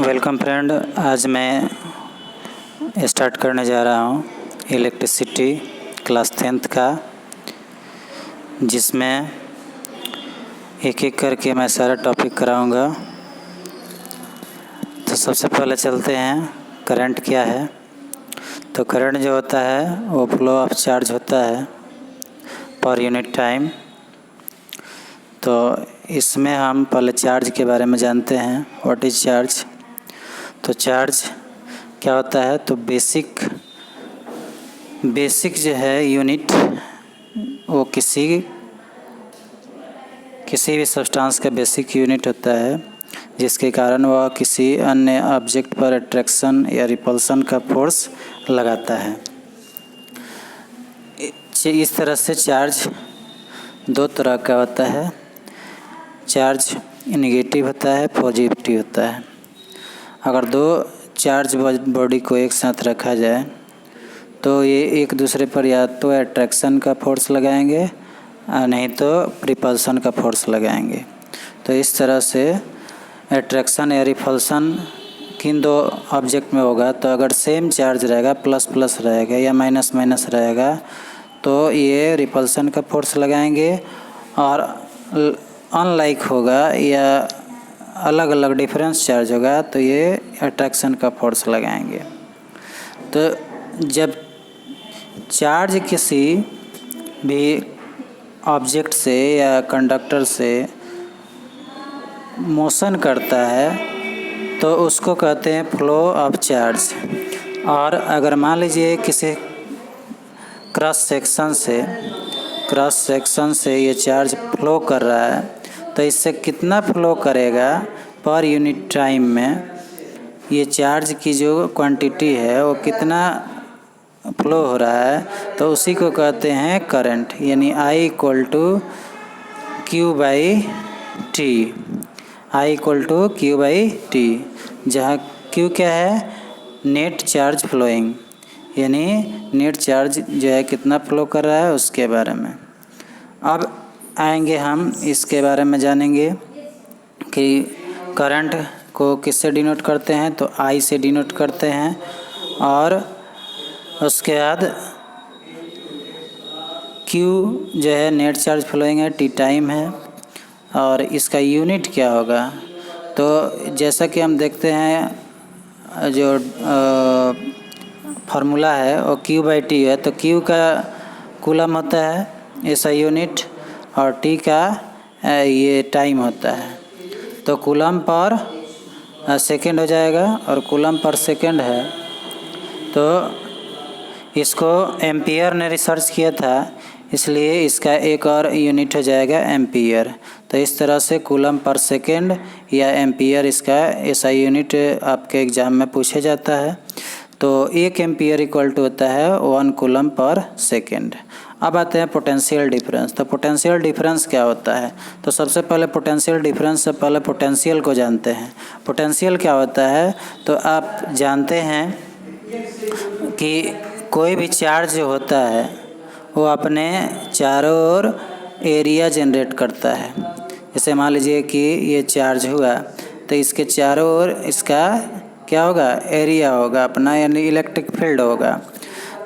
Welcome friend, आज मैं start करने जा रहा हूँ इलेक्ट्रिसिटी क्लास 10th का, जिसमें एक एक करके मैं सारा टॉपिक कराऊंगा। तो सबसे पहले चलते हैं करंट क्या है। तो करंट जो होता है वो फ्लो ऑफ चार्ज होता है पर यूनिट टाइम। तो इसमें हम पहले चार्ज के बारे में जानते हैं, व्हाट इज़ चार्ज। तो चार्ज क्या होता है, तो बेसिक जो है यूनिट, वो किसी भी सब्सटेंस का बेसिक यूनिट होता है, जिसके कारण वह किसी अन्य ऑब्जेक्ट पर अट्रैक्शन या रिपल्सन का फोर्स लगाता है। इस तरह से चार्ज दो तरह का होता है। चार्ज नेगेटिव होता है, पॉजिटिव होता है। अगर दो चार्ज बॉडी को एक साथ रखा जाए तो ये एक दूसरे पर या तो अट्रैक्शन का फोर्स लगाएंगे, नहीं तो रिपल्सन का फोर्स लगाएंगे। तो इस तरह से अट्रैक्शन या रिपल्सन किन दो ऑब्जेक्ट में होगा, तो अगर सेम चार्ज रहेगा, प्लस प्लस रहेगा या माइनस माइनस रहेगा, तो ये रिपल्सन का फोर्स लगाएंगे, और अनलाइक होगा या अलग अलग डिफरेंस चार्ज होगा तो ये अट्रैक्शन का फोर्स लगाएंगे। तो जब चार्ज किसी भी ऑब्जेक्ट से या कंडक्टर से मोशन करता है तो उसको कहते हैं फ्लो ऑफ चार्ज। और अगर मान लीजिए किसी क्रॉस सेक्शन से ये चार्ज फ्लो कर रहा है, तो इससे कितना फ्लो करेगा पर यूनिट टाइम में, ये चार्ज की जो क्वांटिटी है वो कितना फ्लो हो रहा है, तो उसी को कहते हैं करंट। यानी I = Q/T, जहाँ Q क्या है, नेट चार्ज फ्लोइंग, यानी नेट चार्ज जो है कितना फ्लो कर रहा है उसके बारे में। अब आएंगे हम इसके बारे में जानेंगे कि करंट को किससे डिनोट करते हैं। तो I से डिनोट करते हैं, और उसके बाद Q जो है नेट चार्ज फ्लोइंग है, T टाइम है, और इसका यूनिट क्या होगा। तो जैसा कि हम देखते हैं जो फार्मूला है वो Q/T है। तो Q का कूलम होता है ऐसा यूनिट, और T का ये टाइम होता है। तो कूलम पर सेकेंड हो जाएगा, और कूलम पर सेकेंड है तो इसको एम्पियर ने रिसर्च किया था, इसलिए इसका एक और यूनिट हो जाएगा एम्पियर। तो इस तरह से कूलम पर सेकेंड या एम्पियर, इसका ऐसा यूनिट आपके एग्ज़ाम में पूछा जाता है। तो 1 एम्पियर इक्वल टू होता है 1 कूलम पर सेकेंड। अब आते हैं पोटेंशियल डिफरेंस। तो पोटेंशियल डिफरेंस क्या होता है, तो सबसे पहले पोटेंशियल डिफरेंस से पहले पोटेंशियल को जानते हैं। पोटेंशियल क्या होता है, तो आप जानते हैं कि कोई भी चार्ज जो होता है वो अपने चारों ओर एरिया जनरेट करता है। जैसे मान लीजिए कि ये चार्ज हुआ, तो इसके चारों ओर इसका क्या होगा, एरिया होगा अपना, यानी इलेक्ट्रिक फील्ड होगा।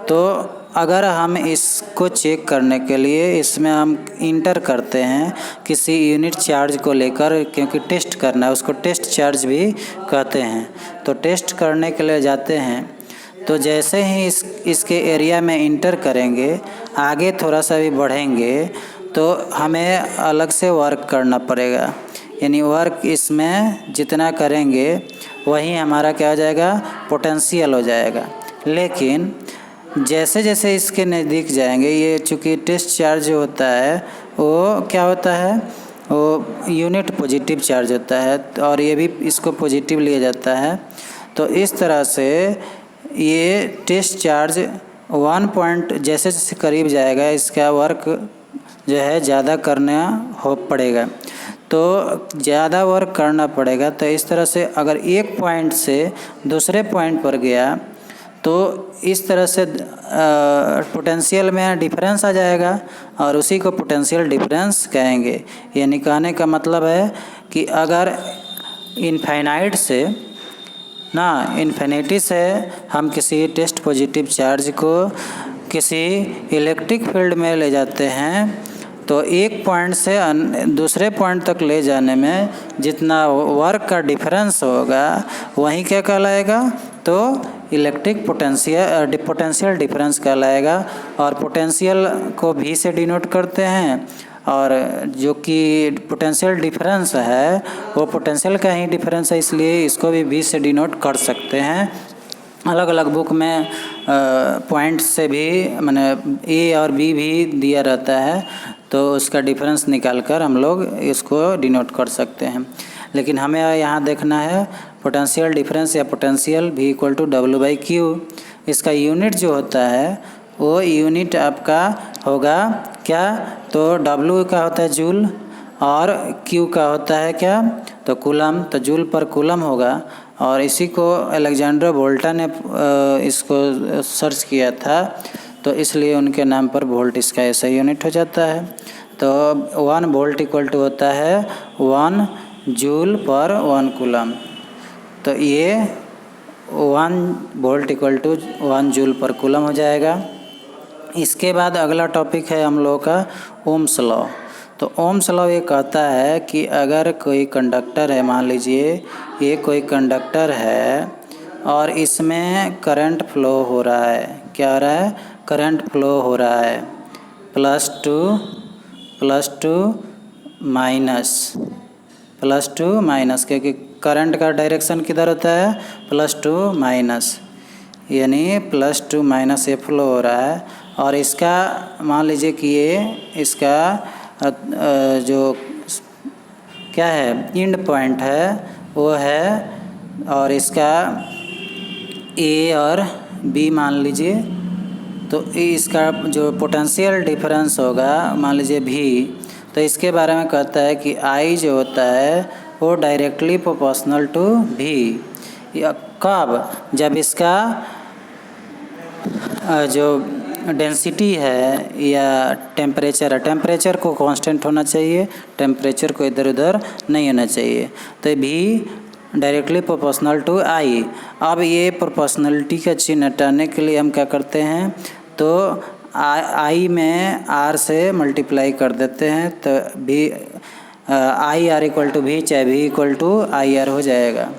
तो अगर हम इसको चेक करने के लिए इसमें हम इंटर करते हैं किसी यूनिट चार्ज को लेकर, क्योंकि टेस्ट करना है, उसको टेस्ट चार्ज भी कहते हैं। तो टेस्ट करने के लिए जाते हैं, तो जैसे ही इसके एरिया में इंटर करेंगे, आगे थोड़ा सा भी बढ़ेंगे, तो हमें अलग से वर्क करना पड़ेगा। यानी वर्क इसमें जितना करेंगे वही हमारा क्या हो जाएगा, पोटेंशियल हो जाएगा। लेकिन जैसे जैसे इसके नज़दीक जाएंगे, ये चूँकि टेस्ट चार्ज जो होता है वो क्या होता है, वो यूनिट पॉजिटिव चार्ज होता है, और ये भी इसको पॉजिटिव लिया जाता है। तो इस तरह से ये टेस्ट चार्ज 1 पॉइंट जैसे जैसे करीब जाएगा, इसका वर्क जो है ज़्यादा करना पड़ेगा। तो ज़्यादा वर्क करना पड़ेगा। तो इस तरह से अगर एक पॉइंट से दूसरे पॉइंट पर गया, तो इस तरह से पोटेंशियल में डिफरेंस आ जाएगा, और उसी को पोटेंशियल डिफरेंस कहेंगे। यानी कहने का मतलब है कि अगर इनफाइनाइट से ना इन्फिनिटी से हम किसी टेस्ट पॉजिटिव चार्ज को किसी इलेक्ट्रिक फील्ड में ले जाते हैं तो एक पॉइंट से दूसरे पॉइंट तक ले जाने में जितना वर्क का डिफरेंस होगा वही क्या कहलाएगा, तो इलेक्ट्रिक पोटेंशियल डिफरेंस कहलाएगा। और पोटेंशियल को V से डिनोट करते हैं, और जो कि पोटेंशियल डिफरेंस है वो पोटेंशियल का ही डिफरेंस है, इसलिए इसको भी V से डिनोट कर सकते हैं। अलग अलग बुक में पॉइंट से भी माने A और B भी दिया रहता है, तो उसका डिफरेंस निकालकर हम लोग इसको डिनोट कर सकते हैं। लेकिन हमें यहाँ देखना है पोटेंशियल डिफरेंस या potential V equal to W/Q। इसका यूनिट जो होता है वो यूनिट आपका होगा क्या, तो W का होता है जूल और Q का होता है क्या, तो कूलम, तो जूल पर कूलम होगा। और इसी को अलेक्जेंडर वोल्टा ने इसको सर्च किया था, तो इसलिए उनके नाम पर वोल्ट इसका ऐसा यूनिट हो जाता है। तो 1 वोल्ट इक्वल टू होता है 1 जूल पर 1 कूलम, तो ये 1 volt equal to 1 joule per coulomb हो जाएगा। इसके बाद अगला टॉपिक है हम लोगों का ओम्स लॉ। तो ओम्स लॉ ये कहता है कि अगर कोई कंडक्टर है, मान लीजिए ये कोई कंडक्टर है और इसमें करंट फ्लो हो रहा है, क्या हो रहा है, करंट फ्लो हो रहा है प्लस टू माइनस, क्योंकि करंट का डायरेक्शन किधर होता है, +2 यानी +2 ये फ्लो हो रहा है। और इसका मान लीजिए कि ये इसका जो क्या है एंड पॉइंट है वो है, और इसका A और B मान लीजिए, तो इसका जो पोटेंशियल डिफरेंस होगा मान लीजिए V, तो इसके बारे में कहता है कि I जो होता है वो डायरेक्टली प्रोपोर्शनल टू V। कब, जब इसका जो डेंसिटी है या टेम्परेचर को कांस्टेंट होना चाहिए, टेम्परेचर को इधर उधर नहीं होना चाहिए, तो V directly proportional to I। अब ये प्रोपोर्शनलिटी का चिन्ह हटाने के लिए हम क्या करते हैं, तो I में R से मल्टीप्लाई कर देते हैं, तो IR इक्वल टू V चाहे V इक्वल टू IR हो जाएगा।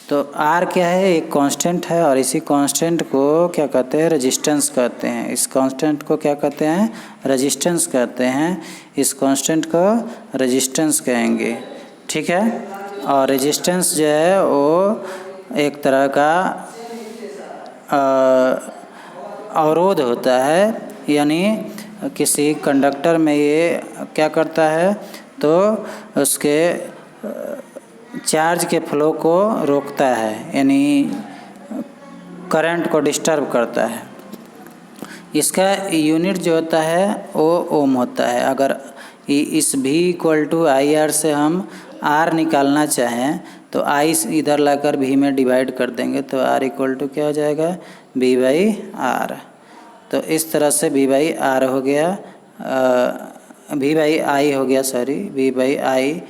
तो R क्या है, एक कांस्टेंट है, और इसी कांस्टेंट को क्या कहते हैं, रेजिस्टेंस कहते हैं। इस कांस्टेंट को क्या कहते हैं, रेजिस्टेंस कहते हैं। इस कांस्टेंट को रेजिस्टेंस कहेंगे, ठीक है। और रेजिस्टेंस जो है वो एक तरह का अवरोध होता है, यानी किसी कंडक्टर में ये क्या करता है, तो उसके चार्ज के फ्लो को रोकता है, यानी करंट को डिस्टर्ब करता है। इसका यूनिट जो होता है वो ओम होता है। अगर इस V इक्वल टू IR से हम R निकालना चाहें तो I इधर लाकर V में डिवाइड कर देंगे, तो R इक्वल टू क्या हो जाएगा, V/R। तो इस तरह से V/R हो गया, V/I हो गया, V/I।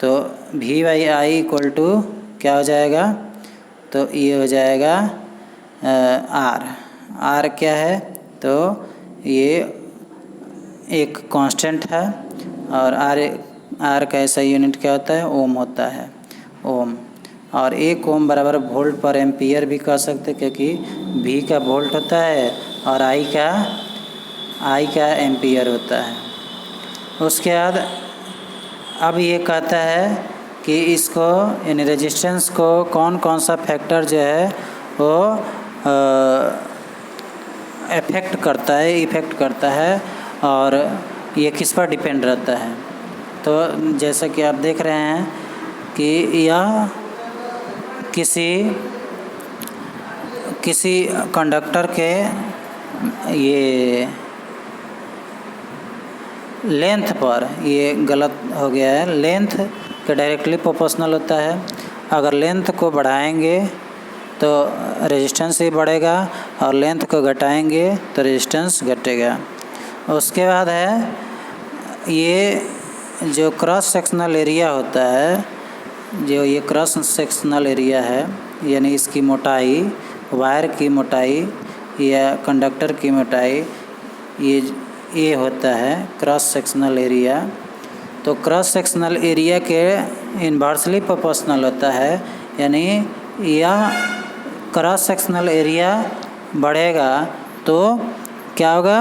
तो V/I इक्वल टू क्या हो जाएगा, तो ये हो जाएगा R क्या है, तो ये एक कांस्टेंट है, और R का ऐसा यूनिट क्या होता है, ओम होता है, ओम। और 1 ओम बराबर वोल्ट पर एम्पियर भी कह सकते, क्योंकि V का वोल्ट होता है और I का एम्पियर होता है। उसके बाद अब ये कहता है कि इसको यानी रेजिस्टेंस को कौन कौन सा फैक्टर जो है वो इफ़ेक्ट करता है, और ये किस पर डिपेंड रहता है। तो जैसा कि आप देख रहे हैं कि यह किसी कंडक्टर के ये लेंथ पर, ये गलत हो गया है, लेंथ के डायरेक्टली प्रोपोर्शनल होता है। अगर लेंथ को बढ़ाएंगे तो रेजिस्टेंस भी बढ़ेगा, और लेंथ को घटाएंगे तो रेजिस्टेंस घटेगा। उसके बाद है ये जो क्रॉस सेक्शनल एरिया होता है, जो ये क्रॉस सेक्शनल एरिया है यानी इसकी मोटाई, वायर की मोटाई या कंडक्टर की मोटाई, ये होता है क्रॉस सेक्शनल एरिया। तो क्रॉस सेक्शनल एरिया के इन्वर्सली प्रोपोर्शनल होता है, यानी यह क्रॉस सेक्शनल एरिया बढ़ेगा तो क्या होगा,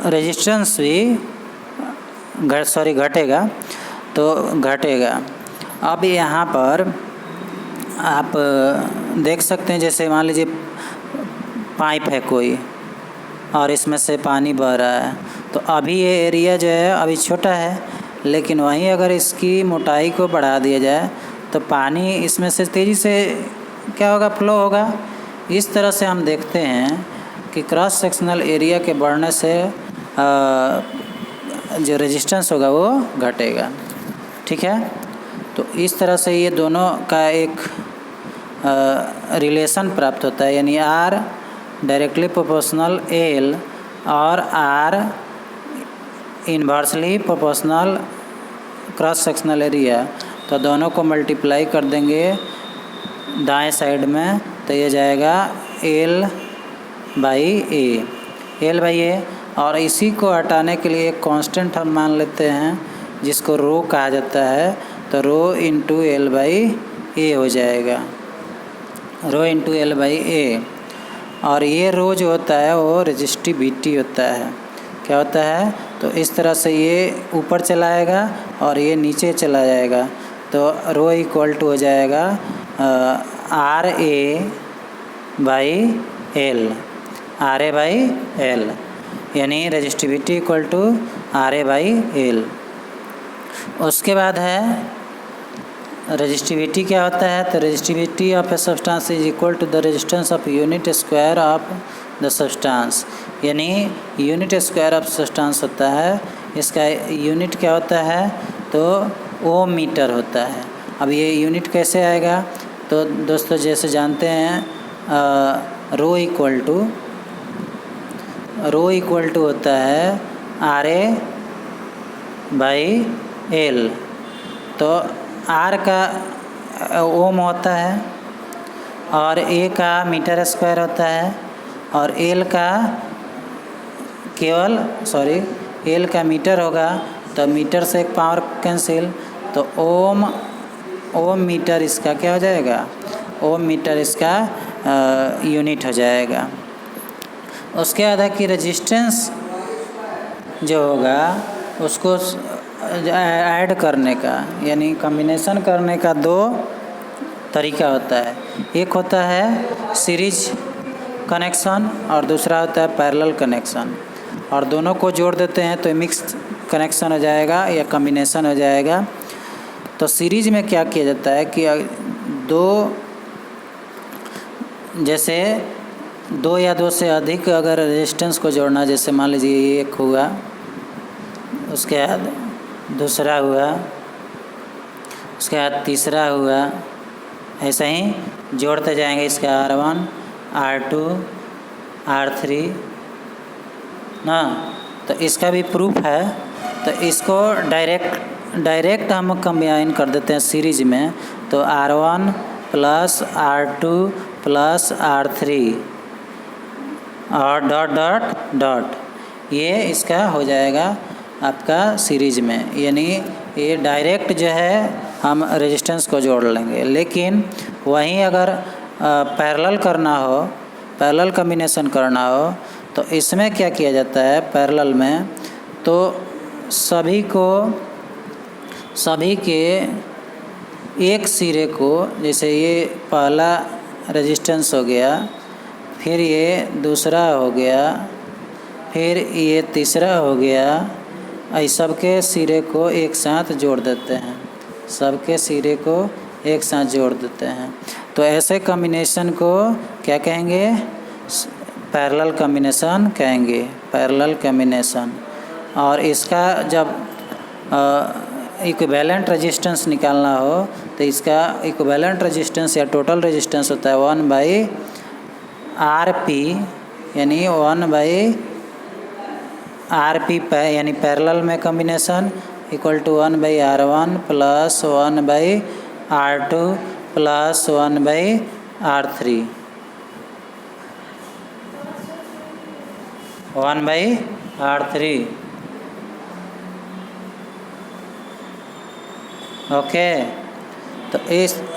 रेजिस्टेंस भी घटेगा, तो घटेगा। अब यहाँ पर आप देख सकते हैं, जैसे मान लीजिए पाइप है कोई और इसमें से पानी बह रहा है, तो अभी ये एरिया जो है अभी छोटा है, लेकिन वहीं अगर इसकी मोटाई को बढ़ा दिया जाए तो पानी इसमें से तेज़ी से क्या होगा, फ्लो होगा। इस तरह से हम देखते हैं कि क्रॉस सेक्शनल एरिया के बढ़ने से जो रेजिस्टेंस होगा वो घटेगा। ठीक है, तो इस तरह से ये दोनों का एक रिलेशन प्राप्त होता है, यानी R डायरेक्टली प्रोपोर्शनल L और R inversely proportional cross sectional area. तो दोनों को मल्टीप्लाई कर देंगे दाएं साइड में, तो ये जाएगा L/A। और इसी को हटाने के लिए एक कांस्टेंट हम मान लेते हैं जिसको रो कहा जाता है, तो रो इंटू L/A हो जाएगा, रो इंटू L/A। और ये रो जो होता है वो रेजिस्टिविटी होता है। क्या होता है, तो इस तरह से ये ऊपर चलाएगा और ये नीचे चला जाएगा, तो रो इक्वल टू हो जाएगा RA/L, यानी रेजिस्टिविटी इक्वल टू RA/L। उसके बाद है रेजिस्टिविटी क्या होता है, तो resistivity of a substance is equal to the resistance of unit square of the substance, यानी यूनिट स्क्वायर ऑफ सब्सटेंस होता है। इसका यूनिट क्या होता है, तो ओम मीटर होता है। अब ये यूनिट कैसे आएगा, तो दोस्तों जैसे जानते हैं रो इक्वल टू होता है RA/L। तो R का ओम होता है और A का मीटर स्क्वायर होता है और L का मीटर होगा, तो मीटर से एक पावर कैंसिल, तो ओम मीटर इसका क्या हो जाएगा, ओम मीटर इसका यूनिट हो जाएगा। उसके बाद है कि रेजिस्टेंस जो होगा उसको ऐड करने का, यानी कॉम्बिनेशन करने का दो तरीका होता है। एक होता है सीरीज कनेक्शन और दूसरा होता है पैरेलल कनेक्शन, और दोनों को जोड़ देते हैं तो मिक्स कनेक्शन हो जाएगा या कॉम्बिनेशन हो जाएगा। तो सीरीज में क्या किया जाता है कि दो या दो से अधिक अगर रेजिस्टेंस को जोड़ना, जैसे मान लीजिए ये एक हुआ, उसके बाद दूसरा हुआ, उसके बाद तीसरा हुआ, ऐसे ही जोड़ते जाएंगे। इसका R1, R2, R3 ना, तो इसका भी प्रूफ है। तो इसको डायरेक्ट हम कंबाइन कर देते हैं सीरीज में, तो R1 plus R2 plus R3 और डॉट, ये इसका हो जाएगा आपका सीरीज में, यानी ये डायरेक्ट जो है हम रेजिस्टेंस को जोड़ लेंगे। लेकिन वहीं अगर पैरेलल करना हो, पैरेलल कॉम्बिनेशन करना हो, तो इसमें क्या किया जाता है पैरेलल में, तो सभी के एक सिरे को, जैसे ये पहला रेजिस्टेंस हो गया, फिर ये दूसरा हो गया, फिर ये तीसरा हो गया, इस सबके सिरे को एक साथ जोड़ देते हैं, सबके सिरे को एक साथ जोड़ देते हैं। तो ऐसे कॉम्बिनेशन को क्या कहेंगे, पैरेलल कॉम्बिनेशन कहेंगे, पैरेलल कॉम्बिनेशन। और इसका जब इक्विवेलेंट रेजिस्टेंस निकालना हो, तो इसका इक्विवेलेंट रेजिस्टेंस या टोटल रेजिस्टेंस होता है 1/RP, यानी 1/RP यानी पैरेलल में combination equal to 1/R1 plus 1/R2 R2 plus 1/R3 1/R3। Okay, तो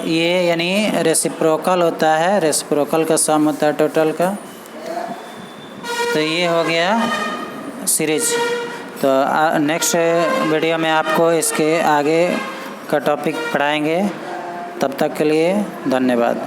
ये यानी रेसिप्रोकल होता है, रेसिप्रोकल का सम होता है टोटल का। तो ये हो गया सीरीज। तो नेक्स्ट वीडियो में आपको इसके आगे का टॉपिक पढ़ाएंगे। तब तक के लिए धन्यवाद।